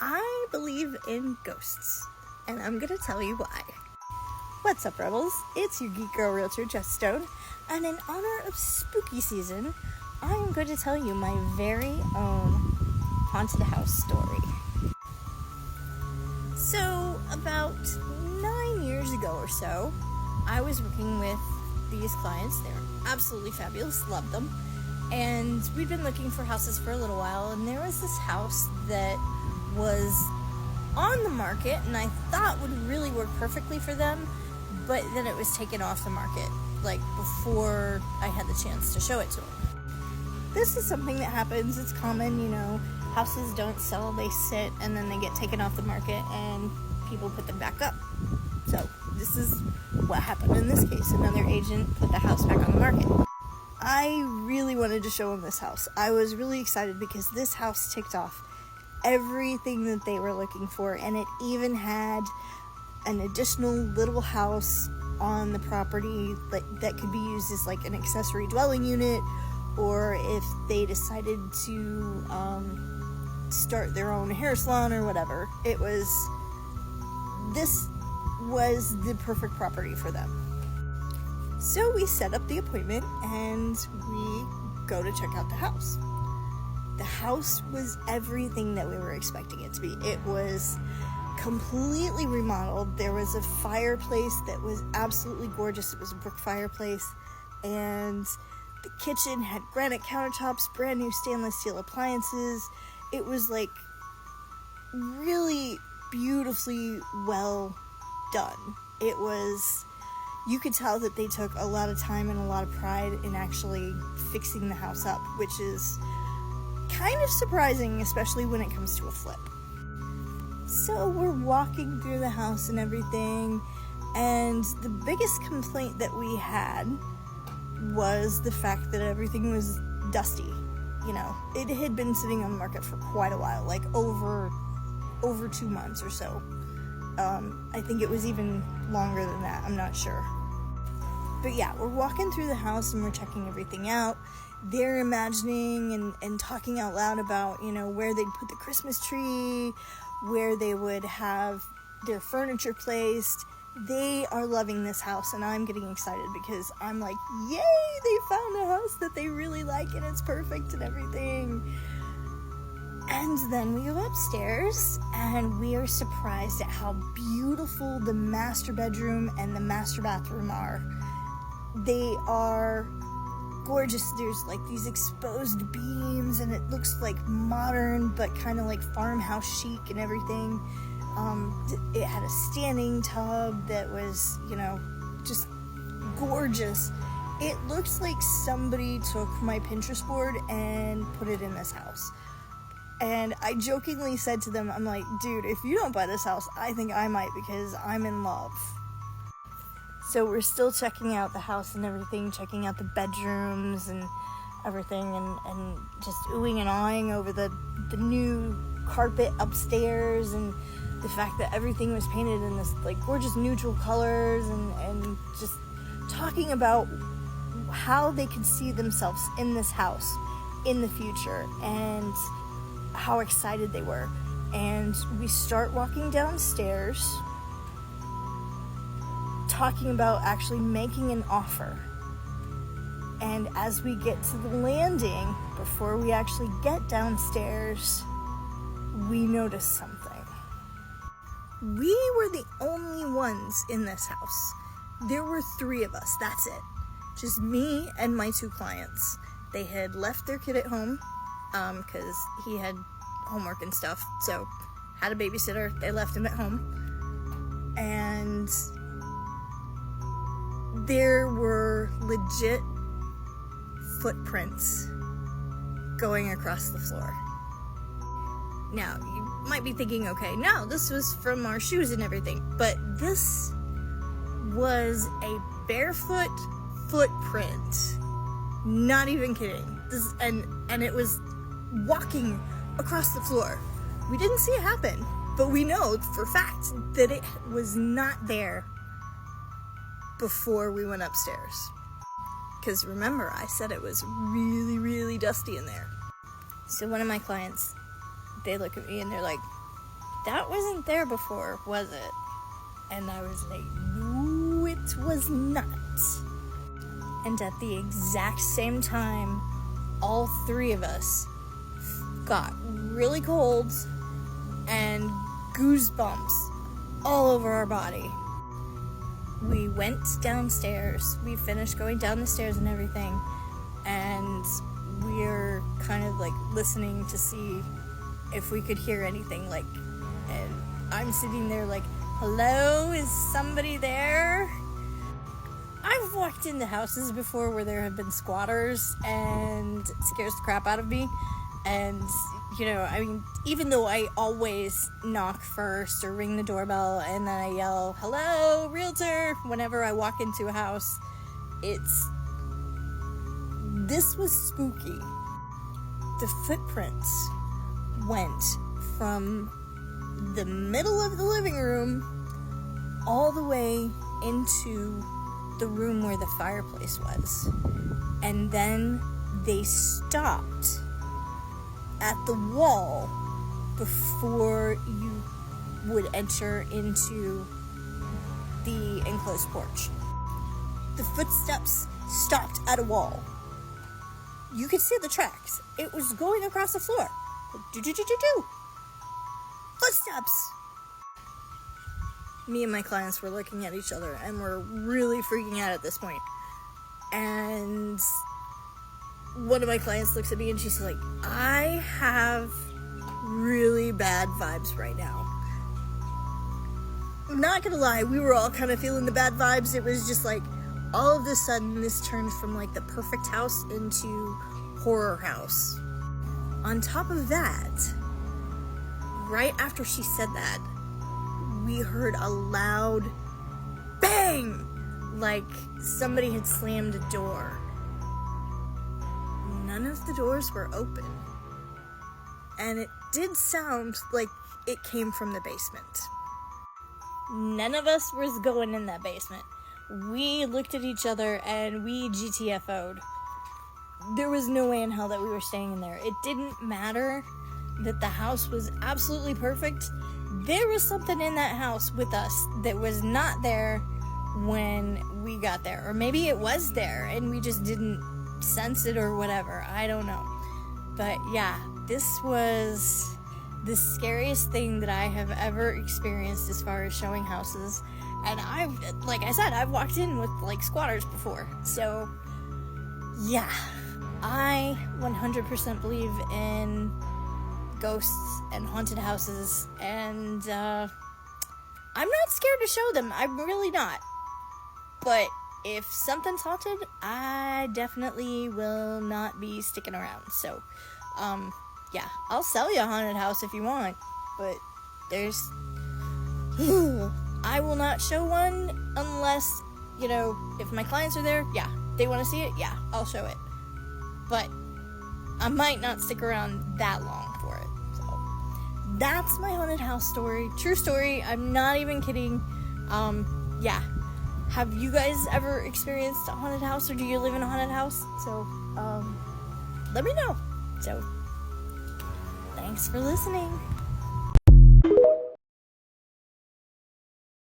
I believe in ghosts, and I'm gonna tell you why. What's up, Rebels? It's your Geek Girl Realtor, Jess Stone, and in honor of spooky season, I am going to tell you my very own haunted house story. So, about 9 years ago or so, I was working with these clients. They were absolutely fabulous, loved them, and we'd been looking for houses for a little while, and there was this house that was on the market and I thought would really work perfectly for them, but then it was taken off the market like before I had the chance to show it to them. This is something that happens. It's common, houses don't sell, they sit and then they get taken off the market and people put them back up. So this is what happened in this case. Another agent put the house back on the market. I really wanted to show them this house. I was really excited because this house ticked off everything that they were looking for, and it even had an additional little house on the property that could be used as like an accessory dwelling unit, or if they decided to start their own hair salon or whatever. This was the perfect property for them. So we set up the appointment and we go to check out the house. The house was everything that we were expecting it to be. It was completely remodeled. There was a fireplace that was absolutely gorgeous. It was a brick fireplace, and the kitchen had granite countertops, brand new stainless steel appliances. It was like really beautifully well done. You could tell that they took a lot of time and a lot of pride in actually fixing the house up, which is kind of surprising, especially when it comes to a flip. So we're walking through the house and everything, and the biggest complaint that we had was the fact that everything was dusty. It had been sitting on the market for quite a while, like over 2 months or so. I think it was even longer than that, I'm not sure. But yeah, we're walking through the house and we're checking everything out. They're imagining and talking out loud about, where they'd put the Christmas tree, where they would have their furniture placed. They are loving this house, and I'm getting excited because I'm like, yay, they found a house that they really like and it's perfect and everything. And then we go upstairs and we are surprised at how beautiful the master bedroom and the master bathroom are. They are gorgeous. There's like these exposed beams and it looks like modern but kind of like farmhouse chic and everything. It had a standing tub that was, just gorgeous. It looks like somebody took my Pinterest board and put it in this house. And I jokingly said to them, I'm like, dude, if you don't buy this house, I think I might, because I'm in love. So we're still checking out the house and everything, checking out the bedrooms and everything, and just oohing and awing over the new carpet upstairs and the fact that everything was painted in this like gorgeous neutral colors, and just talking about how they could see themselves in this house in the future and how excited they were. And we start walking downstairs talking about actually making an offer. And as we get to the landing, before we actually get downstairs, we notice something. We were the only ones in this house. There were 3 of us, that's it. Just me and my 2 clients. They had left their kid at home, because he had homework and stuff, so had a babysitter. They left him at home. And there were legit footprints going across the floor. Now, you might be thinking, okay, no, this was from our shoes and everything, but this was a barefoot footprint. Not even kidding. And it was walking across the floor. We didn't see it happen, but we know for a fact that it was not there before we went upstairs. Because remember, I said it was really, really dusty in there. So one of my clients, they look at me and they're like, that wasn't there before, was it? And I was like, no, it was not. And at the exact same time, all three of us got really cold and goosebumps all over our body. We went downstairs. We finished going down the stairs and everything, and we're kind of like listening to see if we could hear anything, like, and I'm sitting there like, hello, is somebody there? I've walked into houses before where there have been squatters, and it scares the crap out of me. And, you know, I mean, even though I always knock first or ring the doorbell and then I yell, hello, realtor, whenever I walk into a house, this was spooky. The footprints went from the middle of the living room all the way into the room where the fireplace was. And then they stopped at the wall before you would enter into the enclosed porch. The footsteps stopped at a wall. You could see the tracks. It was going across the floor. Do-do-do-do-do. Footsteps. Me and my clients were looking at each other and we're really freaking out at this point. And one of my clients looks at me and she's like, I have really bad vibes right now. I'm not gonna lie, we were all kind of feeling the bad vibes. It was just like, all of a sudden, this turned from like the perfect house into horror house. On top of that, right after she said that, we heard a loud bang, like somebody had slammed a door. None of the doors were open. And it did sound like it came from the basement. None of us was going in that basement. We looked at each other and we GTFO'd. There was no way in hell that we were staying in there. It didn't matter that the house was absolutely perfect. There was something in that house with us that was not there when we got there. Or maybe it was there and we just didn't sense it or whatever. I don't know. But yeah, this was the scariest thing that I have ever experienced as far as showing houses. And like I said, I've walked in with like squatters before. So yeah, I 100% believe in ghosts and haunted houses, and I'm not scared to show them. I'm really not. But if something's haunted, I definitely will not be sticking around. So yeah, I'll sell you a haunted house if you want, but there's I will not show one unless, you know, if my clients are there, yeah, they want to see it, yeah, I'll show it. But I might not stick around that long for it. So that's my haunted house story. True story. I'm not even kidding. Yeah. Have you guys ever experienced a haunted house, or do you live in a haunted house? So, let me know. So, thanks for listening.